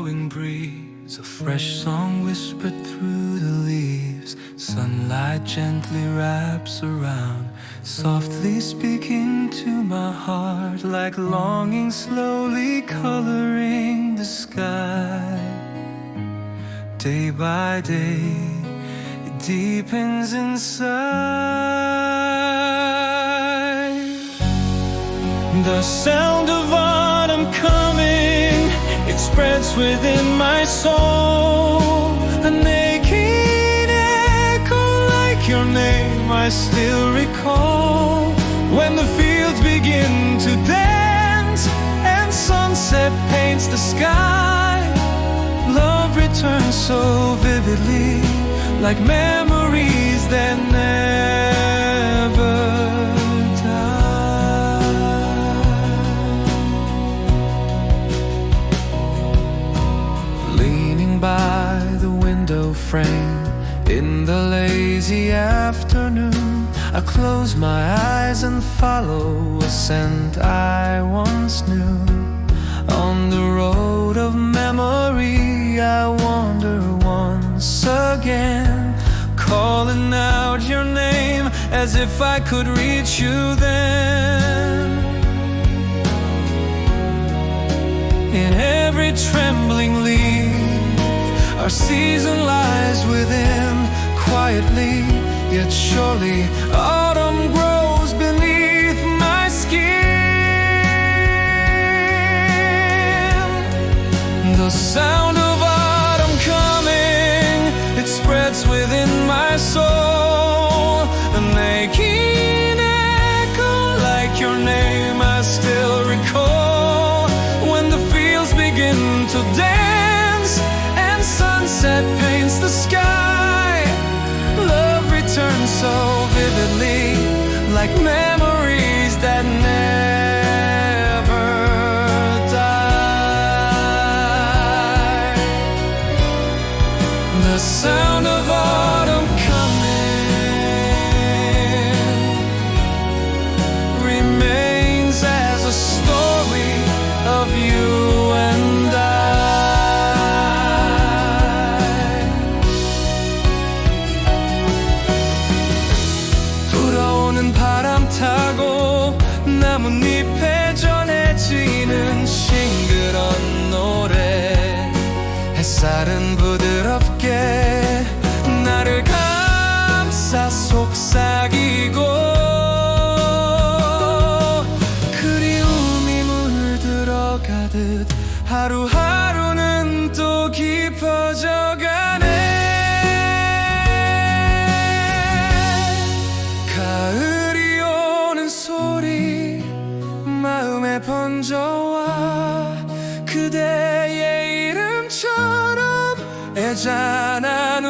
blowing breeze, a fresh song whispered through the leaves. Sunlight gently wraps around, softly speaking to my heart, like longing slowly coloring the sky. Day by day, it deepens inside. The sound of autumn coming, it spreads within my soul. An aching echo like your name I still recall. When the fields begin to dance and sunset paints the sky, love returns so vividly, like memories that never by the window frame in the lazy afternoon, I close my eyes and follow a scent I once knew. On the road of memory I wander once again, calling out your name as if I could reach you then. In every trembling leaf our season lies within, quietly yet surely autumn grows beneath my skin. The sound of autumn coming, it spreads within my soul. An aching echo like your name I still recall. When the fields begin to dance, sunset paints the sky, love returns so vividly, like memories that never die. The sound of autumn coming remains as a story of you and I. 바람 타고 나뭇잎에 전해지는 싱그런 노래, 햇살은 부드럽게 나를 감싸 속삭이고, 그리움이 물들어가듯 하루하루는 또 깊어져가네. 가을이 오는 소리 마음에 번져와, 그대의 이름처럼 애잔한